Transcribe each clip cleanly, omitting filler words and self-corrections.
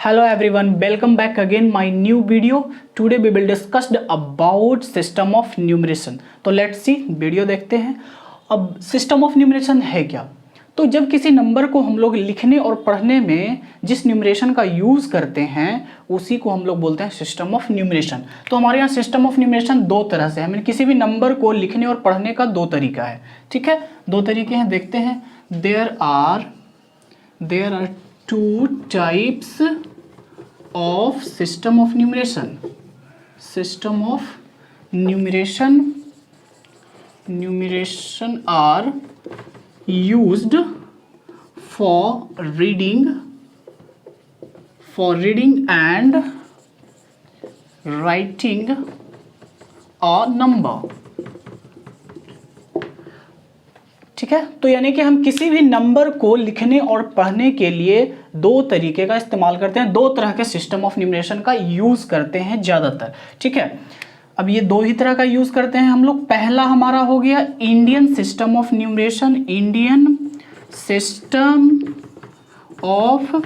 Hello everyone, welcome back again my new video. Today we will discuss about system of numeration. तो let's see video देखते हैं। अब system of numeration है क्या? तो जब किसी नंबर को हम लोग लिखने और पढ़ने में जिस न्यूमरेशन का यूज़ करते हैं उसी को हम लोग बोलते हैं सिस्टम ऑफ न्यूमरेशन। तो हमारे यहाँ सिस्टम ऑफ न्यूमरेशन दो तरह से है, मीन किसी भी नंबर को लिखने और पढ़ने का दो तरीका है। ठीक है, दो तरीके हैं, देखते हैं। There are two types of system of numeration. System of numeration are used for reading and writing a number. ठीक है, तो यानी कि हम किसी भी नंबर को लिखने और पढ़ने के लिए दो तरीके का इस्तेमाल करते हैं, दो तरह के सिस्टम ऑफ न्यूमरेशन का यूज़ करते हैं ज़्यादातर। ठीक है, अब ये दो ही तरह का यूज़ करते हैं हम लोग। पहला हमारा हो गया Indian system of numeration, Indian system of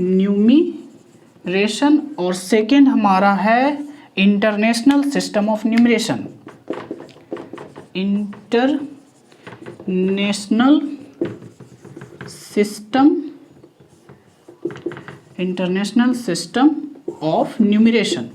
numeration, और सेकेंड हमारा है international system of numeration, international system of numeration.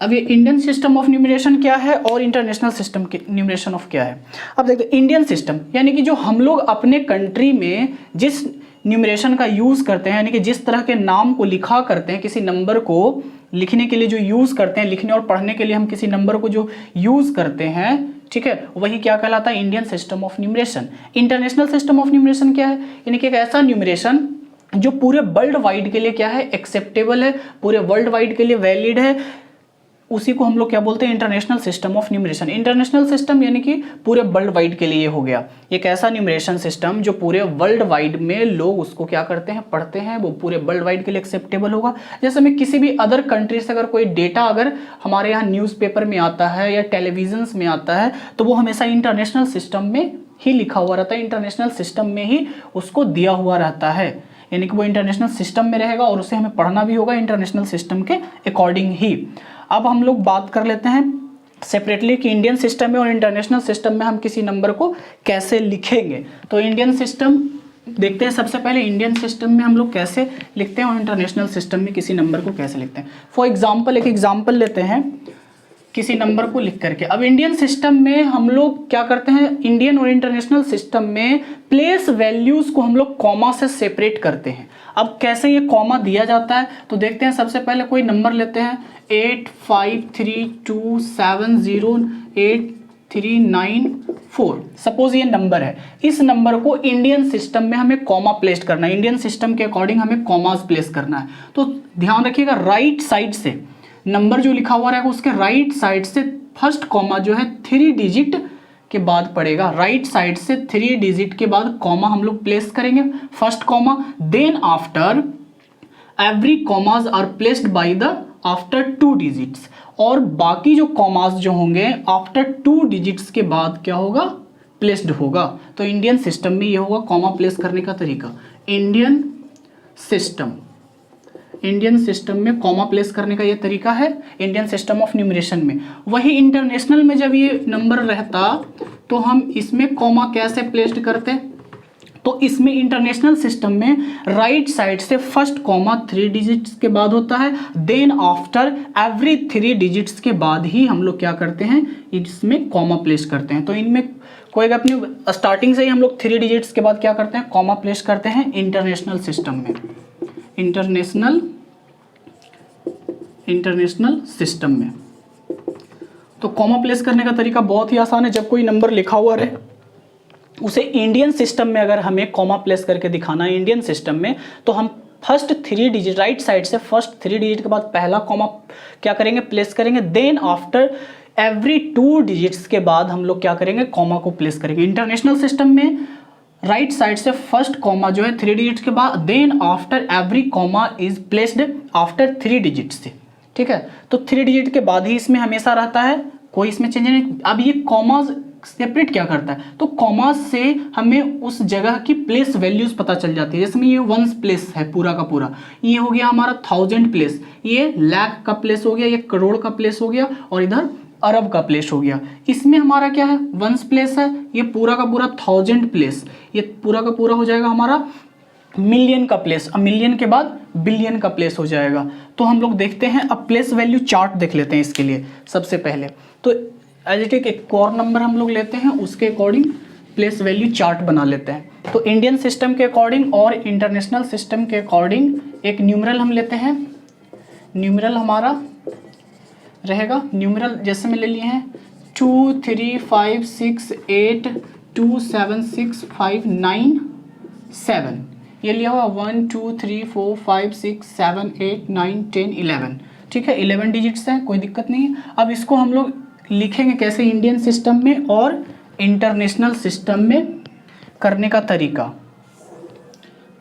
अब ये इंडियन सिस्टम ऑफ न्यूमरेशन क्या है और इंटरनेशनल सिस्टम के न्यूमरेशन ऑफ क्या है। अब देखते हैं, इंडियन सिस्टम यानी कि जो हम लोग अपने कंट्री में जिस न्यूमरेशन का यूज़ करते हैं, यानी कि जिस तरह के नाम को लिखा करते हैं, किसी नंबर को लिखने के लिए जो यूज़ करते हैं, लिखने और पढ़ने के लिए हम किसी नंबर को जो यूज़ करते हैं, ठीक है, वही क्या कहलाता है, Indian system of numeration. International system of numeration क्या है, यानी कि एक ऐसा न्यूमरेशन जो पूरे वर्ल्ड वाइड के लिए क्या है, एक्सेप्टेबल है, पूरे वर्ल्ड वाइड के लिए वैलिड है, उसी को हम लोग क्या बोलते हैं, international system of numeration. International system यानी कि पूरे वर्ल्ड वाइड के लिए हो गया एक ऐसा न्यूमरेशन सिस्टम जो पूरे वर्ल्ड वाइड में लोग उसको क्या करते हैं, पढ़ते हैं, वो पूरे वर्ल्ड वाइड के लिए एक्सेप्टेबल होगा। जैसे में किसी भी अदर कंट्री से अगर कोई डेटा अगर हमारे यहाँ न्यूज़पेपर में आता है या टेलीविजन में आता है तो वो हमेशा इंटरनेशनल सिस्टम में ही लिखा हुआ रहता है, इंटरनेशनल सिस्टम में ही उसको दिया हुआ रहता है, यानी कि वो इंटरनेशनल सिस्टम में रहेगा और उसे हमें पढ़ना भी होगा इंटरनेशनल सिस्टम के अकॉर्डिंग ही। अब हम लोग बात कर लेते हैं सेपरेटली कि इंडियन सिस्टम में और इंटरनेशनल सिस्टम में हम किसी नंबर को कैसे लिखेंगे। तो इंडियन सिस्टम देखते हैं, सबसे पहले इंडियन सिस्टम में हम लोग कैसे लिखते हैं और इंटरनेशनल सिस्टम में किसी नंबर को कैसे लिखते हैं। फॉर एग्जाम्पल एक एग्जाम्पल लेते हैं किसी नंबर को लिख करके। अब इंडियन सिस्टम में हम लोग क्या करते हैं, इंडियन और इंटरनेशनल सिस्टम में प्लेस वैल्यूज़ को हम लोग कॉमा से सेपरेट करते हैं। अब कैसे ये कॉमा दिया जाता है तो देखते हैं। सबसे पहले कोई नंबर लेते हैं 8532708394, सपोज ये नंबर है। इस नंबर को इंडियन सिस्टम में हमें कॉमा प्लेस करना है, इंडियन सिस्टम के अकॉर्डिंग हमें कॉमास प्लेस करना है। तो ध्यान रखिएगा, राइट साइड से नंबर जो लिखा हुआ रहेगा उसके राइट साइड से फर्स्ट कॉमा जो है 3 डिजिट के बाद पड़ेगा। राइट साइड से 3 डिजिट के बाद कॉमा हम लोग प्लेस करेंगे, first comma. Then after every commas are placed by the after 2 digits, और बाकी जो कॉमाज जो होंगे आफ्टर 2 डिजिट्स के बाद क्या होगा, प्लेस्ड होगा। तो इंडियन सिस्टम में ये होगा कॉमा प्लेस करने का तरीका। इंडियन सिस्टम में कॉमा प्लेस करने का ये तरीका है इंडियन सिस्टम ऑफ न्यूमरेशन में। वही इंटरनेशनल में जब ये नंबर रहता तो हम इसमें कॉमा कैसे प्लेस्ड करते, तो इसमें इंटरनेशनल सिस्टम में राइट साइड से फर्स्ट कॉमा 3 डिजिट्स के बाद होता है, देन आफ्टर एवरी 3 डिजिट्स के बाद ही हम लोग क्या करते हैं, इसमें कॉमा प्लेस करते हैं। तो इनमें कोई अपनी स्टार्टिंग से ही हम लोग 3 डिजिट्स के बाद क्या करते हैं, कॉमा प्लेस करते हैं इंटरनेशनल सिस्टम में, इंटरनेशनल सिस्टम में। तो कॉमा प्लेस करने का तरीका बहुत ही आसान है। जब कोई नंबर लिखा हुआ रहे उसे इंडियन सिस्टम में अगर हमें कॉमा प्लेस करके दिखाना है इंडियन सिस्टम में, तो हम फर्स्ट 3 डिजिट राइट साइड से फर्स्ट 3 डिजिट के बाद पहला कॉमा क्या करेंगे, प्लेस करेंगे। देन आफ्टर एवरी 2 डिजिट्स के बाद हम लोग क्या करेंगे, कॉमा को प्लेस करेंगे। इंटरनेशनल सिस्टम में राइट साइड से फर्स्ट कॉमा जो है 3 डिजिट्स के बाद, then after every comma is placed after 3 digits से। ठीक है, तो 3 डिजिट के बाद ही इसमें हमेशा रहता है, कोई इसमें चेंज नहीं। अब ये कॉमाज सेपरेट क्या करता है, तो कॉमा से हमें उस जगह की प्लेस वैल्यूज पता चल जाती है। जैसे में ये 1 प्लेस है पूरा का पूरा, ये हो गया हमारा 1000 प्लेस, ये लाख का प्लेस हो गया, ये करोड़ का प्लेस हो गया, और इधर अरब का प्लेस हो गया। इसमें हमारा क्या है 1 प्लेस है, ये पूरा का पूरा 1000 प्लेस, ये पूरा का पूरा हो जाएगा हमारा मिलियन का प्लेस, अब मिलियन के बाद बिलियन का प्लेस हो जाएगा। तो हम लोग देखते हैं, अब प्लेस वैल्यू चार्ट देख लेते हैं इसके लिए सबसे पहले। तो एज इट एक कोर नंबर हम लोग लेते हैं, उसके अकॉर्डिंग प्लेस वैल्यू चार्ट बना लेते हैं। तो इंडियन सिस्टम के अकॉर्डिंग और इंटरनेशनल सिस्टम के अकॉर्डिंग एक न्यूमरल हम लेते हैं। न्यूमरल हमारा रहेगा, न्यूमरल जैसे में ले लिए हैं 2 3 5 6 8 2 7 6 5 9 7, ये लिया हुआ 1 2 3 4 5 6 7 8 9 10 11, ठीक है 11 डिजिट्स हैं, कोई दिक्कत नहीं है। अब इसको हम लोग लिखेंगे कैसे इंडियन सिस्टम में और इंटरनेशनल सिस्टम में करने का तरीका।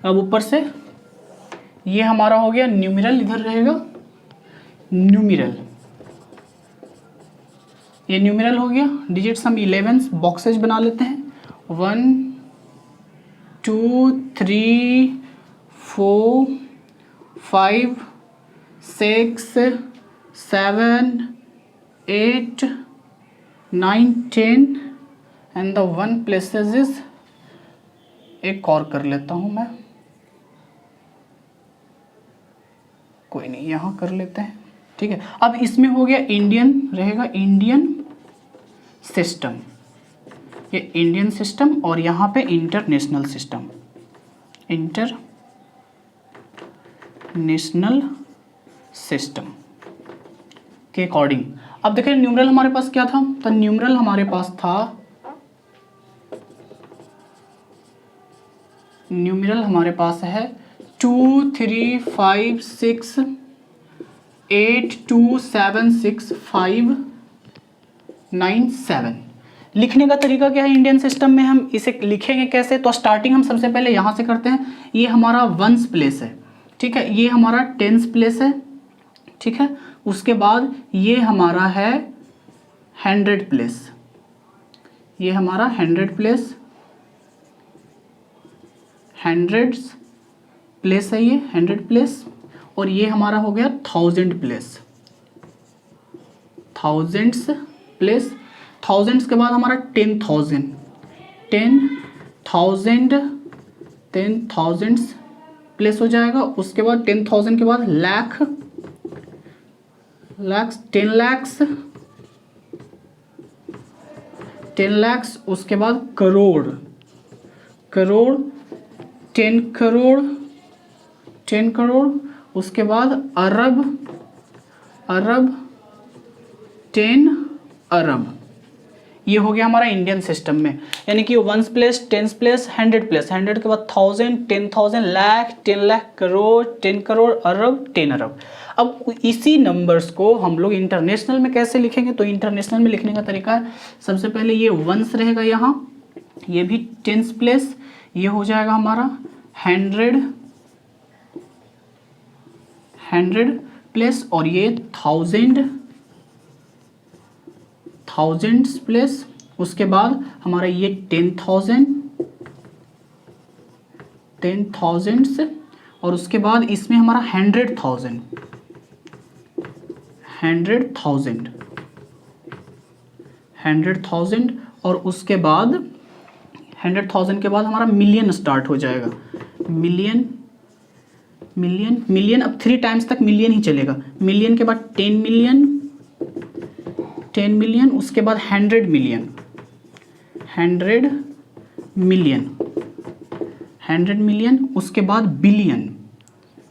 अब ऊपर से ये हमारा हो गया न्यूमरल, इधर रहेगा न्यूमरल, ये न्यूमरल हो गया। डिजिट्स हम 11 बॉक्सेज बना लेते हैं, 1 2 3 4 5 6 7 8 9 10 एंड द 1 प्लेसेस इज, एक और कर लेता हूँ मैं, कोई नहीं यहाँ कर लेते हैं, ठीक है। अब इसमें हो गया इंडियन, रहेगा इंडियन सिस्टम, ये इंडियन सिस्टम, और यहाँ पे इंटरनेशनल सिस्टम, इंटरनेशनल सिस्टम के अकॉर्डिंग। अब देखिए न्यूमरल हमारे पास क्या था, तो न्यूमरल हमारे पास था, न्यूमरल हमारे पास है 2 3 5 6 8 2 7 6 5 9 7। लिखने का तरीका क्या है इंडियन सिस्टम में, हम इसे लिखेंगे कैसे, तो स्टार्टिंग हम सबसे पहले यहाँ से करते हैं। ये हमारा 1 प्लेस है, ठीक है, ये हमारा 10 प्लेस है, ठीक है। उसके बाद ये हमारा है 100 प्लेस, ये हमारा 100 प्लेस, 100 प्लेस है ये 100 प्लेस, और ये हमारा हो गया 1000 प्लेस, 1000 प्लेस। 1000 के बाद हमारा 10,000 प्लेस हो जाएगा। उसके बाद 10,000 के बाद लाख, 10 लाख, उसके बाद करोड़, 10 करोड़, उसके बाद अरब, 10 अरब। ये हो गया हमारा इंडियन सिस्टम में, यानी कि 1 प्लेस 10 प्लेस 100 प्लेस, 100 के बाद 1000 10,000 लाख, 10 लाख, करोड़, 10 करोड़, अरब, 10 अरब। अब इसी नंबर्स को हम लोग इंटरनेशनल में कैसे लिखेंगे, तो इंटरनेशनल में लिखने का तरीका है, सबसे पहले ये 1 रहेगा यहाँ, ये भी 10 प्लेस, ये हो जाएगा हमारा 100 प्लेस, और ये 1000 प्लेस। उसके बाद हमारा ये 10,000 और उसके बाद इसमें हमारा 100,000 और उसके बाद 100,000 के बाद हमारा मिलियन स्टार्ट हो जाएगा, मिलियन। अब 3 टाइम्स तक मिलियन ही चलेगा। मिलियन के बाद 10 मिलियन, उसके बाद 100 मिलियन, उसके बाद बिलियन।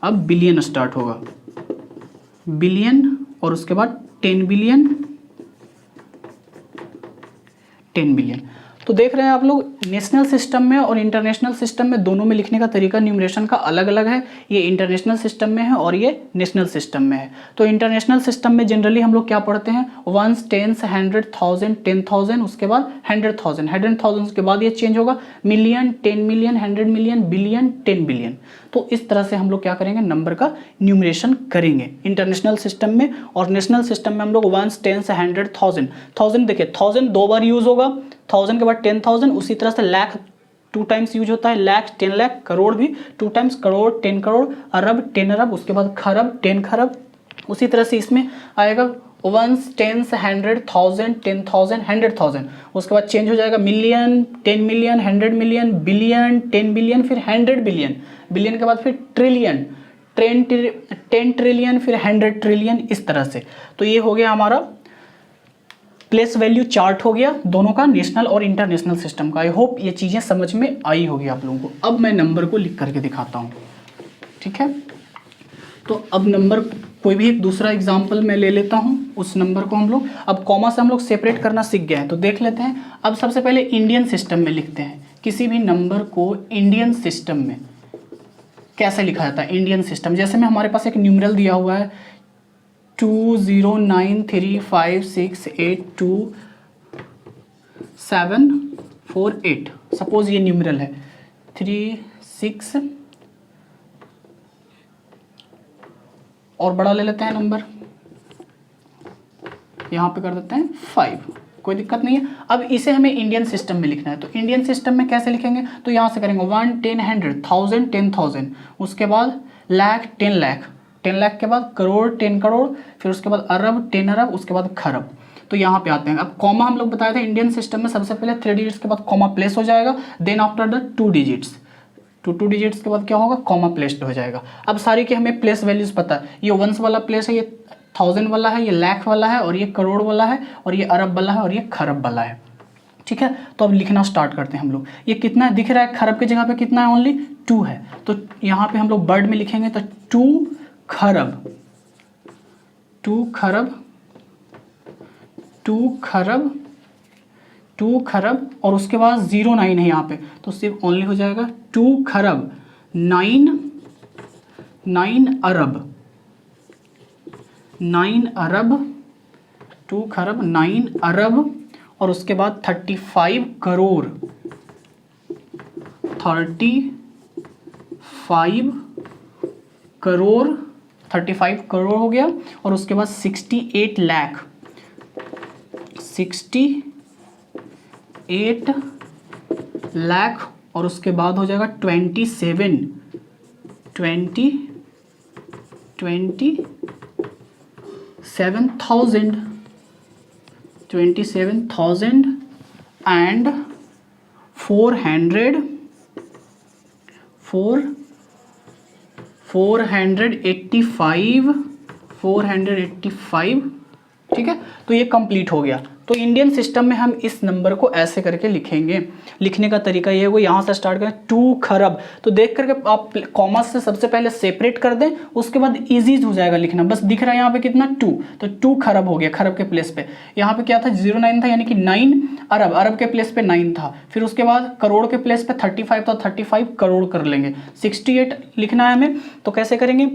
अब बिलियन स्टार्ट होगा, बिलियन, और उसके बाद 10 बिलियन। तो देख रहे हैं आप लोग, नेशनल सिस्टम में और इंटरनेशनल सिस्टम में दोनों में लिखने का तरीका न्यूमरेशन का अलग अलग है। ये इंटरनेशनल सिस्टम में है और ये नेशनल सिस्टम में है। तो इंटरनेशनल सिस्टम में जनरली हम लोग क्या पढ़ते हैं, 1 10 100 1000 10,000, उसके बाद 100,000 100,000 के बाद ये चेंज होगा million, 10 million, 100 million, billion, 10 billion. तो इस तरह से हम लोग क्या करेंगे, नंबर का न्यूमरेशन करेंगे इंटरनेशनल सिस्टम में। और नेशनल सिस्टम में हम लोग 1 10 100 1000 देखिए 1000 2 बार यूज होगा, 1000 के बाद 10,000, उसी तरह से लाख 2 टाइम्स यूज होता है, लाख 10 लाख, करोड़ भी 2 टाइम्स, करोड़ 10 करोड़, अरब 10 अरब, उसके बाद खरब 10 खरब। उसी तरह से इसमें आएगा वंस, टेंस, 100, 1000, 10,000, 100,000, उसके बाद चेंज हो जाएगा million, 10 million, 100 million, billion, 10 billion, फिर 100 बिलियन, बिलियन के बाद फिर ट्रिलियन, 10 ट्रिलियन, फिर 100 ट्रिलियन, इस तरह से। तो ये हो गया हमारा प्लेस वैल्यू चार्ट हो गया दोनों का, नेशनल और इंटरनेशनल सिस्टम का। आई होप ये चीज़ें समझ में आई होगी आप लोगों को। अब मैं नंबर को लिख करके दिखाता हूँ, ठीक है। तो अब नंबर कोई भी एक दूसरा एग्जाम्पल मैं ले लेता हूँ, उस नंबर को हम लोग अब कॉमा से हम लोग सेपरेट करना सीख गए हैं, तो देख लेते हैं। अब सबसे पहले इंडियन सिस्टम में लिखते हैं, किसी भी नंबर को इंडियन सिस्टम में कैसे लिखा जाता है। इंडियन सिस्टम जैसे में हमारे पास एक न्यूमरल दिया हुआ है 209356824748, सपोज ये न्यूमरल है 36, और बड़ा ले लेते हैं नंबर, यहाँ पे कर देते हैं 5, कोई दिक्कत नहीं है। अब इसे हमें इंडियन सिस्टम में लिखना है, तो इंडियन सिस्टम में कैसे लिखेंगे, तो यहाँ से करेंगे 1, 10, 100, 1000, 10,000, उसके बाद लाख 10 लाख, 10 लाख के बाद करोड़ 10 करोड़, फिर उसके बाद अरब 10 अरब, उसके बाद खरब। तो यहाँ पे आते हैं। अब कॉमा हम लोग बताए थे इंडियन सिस्टम में सबसे पहले 3 डिजिट्स के बाद कॉमा प्लेस हो जाएगा, then after the 2 digits, 2 digits के बाद क्या होगा, कॉमा प्लेस्ड हो जाएगा। अब सारी के हमें प्लेस वैल्यूज पता है, ये वंस वाला प्लेस है, ये 1000 वाला है, ये लाख वाला है, और ये करोड़ वाला है, और ये अरब वाला है, और ये खरब वाला है, ठीक है। तो अब लिखना स्टार्ट करते हैं हम लोग। ये कितना दिख रहा है, खरब की जगह पे कितना है, ओनली 2 है, तो यहाँ पे हम लोग वर्ड में लिखेंगे तो 2 खरब, 2 खरब, 2 खरब, 2 खरब, और उसके बाद 09 है यहाँ पे, तो सिर्फ ओनली हो जाएगा 2 खरब 9 अरब, 9 अरब, 2 खरब 9 अरब, और उसके बाद 35 करोड़, 35 करोड़, 35 करोड़ हो गया, और उसके बाद 68 लाख, 68 लाख, और उसके बाद हो जाएगा 27,000 एंड 485, ठीक है। तो ये कंप्लीट हो गया। तो इंडियन सिस्टम में हम इस नंबर को ऐसे करके लिखेंगे। लिखने का तरीका ये है, वो यहाँ से स्टार्ट करें 2 खरब, तो देख करके आप कॉमा से सबसे पहले सेपरेट कर दें, उसके बाद इजी हो जाएगा लिखना। बस दिख रहा है यहाँ पे कितना 2, तो 2 खरब हो गया, खरब के प्लेस पे। यहाँ पे क्या था 09 था, यानी कि 9 अरब, अरब के प्लेस पे 9 था, फिर उसके बाद करोड़ के प्लेस पे 35 था, 35 करोड़ कर लेंगे। 68 लिखना है हमें, तो कैसे करेंगे,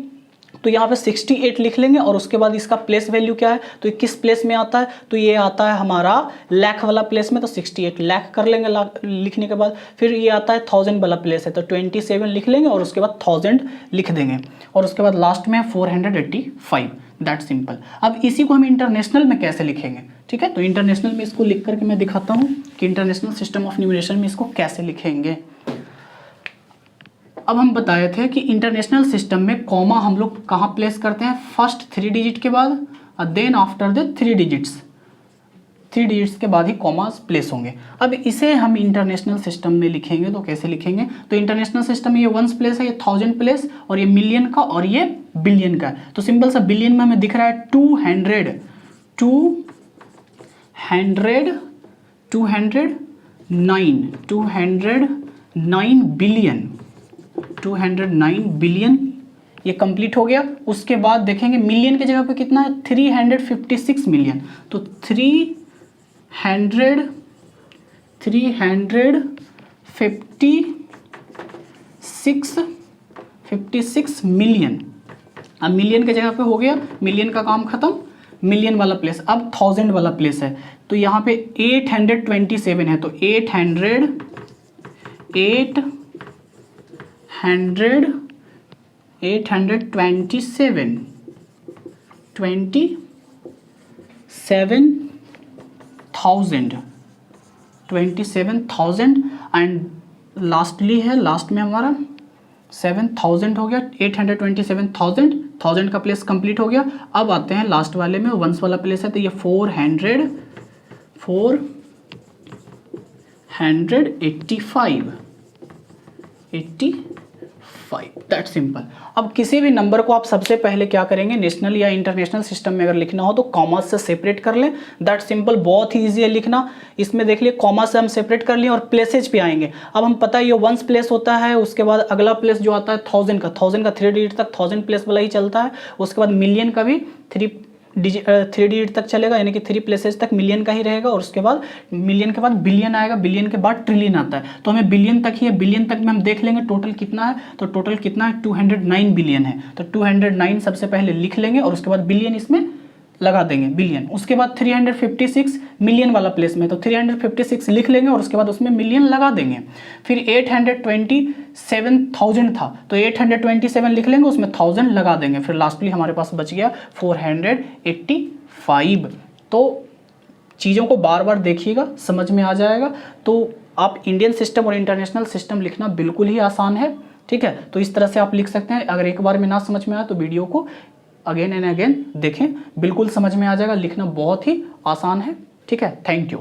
तो यहाँ पे 68 लिख लेंगे, और उसके बाद इसका प्लेस वैल्यू क्या है, तो ये किस प्लेस में आता है, तो ये आता है हमारा लाख वाला प्लेस में, तो 68 लाख कर लेंगे लिखने के बाद। फिर ये आता है 1000 वाला प्लेस है, तो 27 लिख लेंगे, और उसके बाद 1000 लिख देंगे, और उसके बाद लास्ट में 485, दैट सिंपल। अब इसी को हम इंटरनेशनल में कैसे लिखेंगे, ठीक है। तो इंटरनेशनल में इसको लिख करके मैं दिखाता हूँ कि इंटरनेशनल सिस्टम ऑफ न्यूमरेशन में इसको कैसे लिखेंगे। अब हम बताए थे कि इंटरनेशनल सिस्टम में कॉमा हम लोग कहाँ प्लेस करते हैं, फर्स्ट 3 डिजिट के बाद, और then after the 3 digits, 3 digits के बाद ही कॉमास प्लेस होंगे। अब इसे हम इंटरनेशनल सिस्टम में लिखेंगे, तो कैसे लिखेंगे, तो इंटरनेशनल सिस्टम में ये वंस प्लेस है, ये 1000 प्लेस, और ये मिलियन का, और ये बिलियन का। तो सिंपल सा बिलियन में हमें दिख रहा है 209 बिलियन, 209 बिलियन, ये कंप्लीट हो गया। उसके बाद देखेंगे मिलियन की जगह पे कितना है 356 मिलियन, तो 356 मिलियन। अब मिलियन की जगह पे हो गया, मिलियन का काम खत्म, मिलियन वाला प्लेस। अब 1000 वाला प्लेस है, तो यहाँ पे 827 है, तो 827,000, 27,000 एंड लास्टली है, लास्ट में हमारा 7,000 हो गया, 827,000, 1000 का प्लेस कंप्लीट हो गया। अब आते हैं लास्ट वाले में, वंस वाला प्लेस है तो ये 485 दैट सिंपल। अब किसी भी नंबर को आप सबसे पहले क्या करेंगे, नेशनल या इंटरनेशनल सिस्टम में अगर लिखना हो तो कॉमा से सेपरेट कर लें, दैट सिंपल। बहुत ही ईजी है लिखना। इसमें देख लिए कॉमा से हम सेपरेट कर लिए और प्लेसेज पे आएंगे। अब हम पता है ये वंस प्लेस होता है, उसके बाद अगला प्लेस जो आता है 1000 का 3 डिजिट तक 1000 प्लेस वाला ही चलता है। उसके बाद मिलियन का भी 3 डिजिट तक चलेगा, यानी कि 3 प्लेसेज तक मिलियन का ही रहेगा। और उसके बाद मिलियन के बाद बिलियन आएगा, बिलियन के बाद ट्रिलियन आता है। तो हमें बिलियन तक ही है, बिलियन तक में हम देख लेंगे टोटल कितना है। तो टोटल कितना है, 209 बिलियन है। तो 209 सबसे पहले लिख लेंगे और उसके बाद बिलियन इसमें लगा देंगे, बिलियन। उसके बाद 356 मिलियन वाला प्लेस में, तो 356 लिख लेंगे और उसके बाद उसमें मिलियन लगा देंगे। फिर 827,000 था तो 827 लिख लेंगे, उसमें 1000 लगा देंगे। फिर लास्टली हमारे पास बच गया 485। तो चीज़ों को बार बार देखिएगा, समझ में आ जाएगा। तो आप इंडियन सिस्टम और इंटरनेशनल सिस्टम लिखना बिल्कुल ही आसान है, ठीक है। तो इस तरह से आप लिख सकते हैं। अगर एक बार में ना समझ में आए तो वीडियो को अगेन एंड अगेन देखें, बिल्कुल समझ में आ जाएगा। लिखना बहुत ही आसान है, ठीक है। Thank you.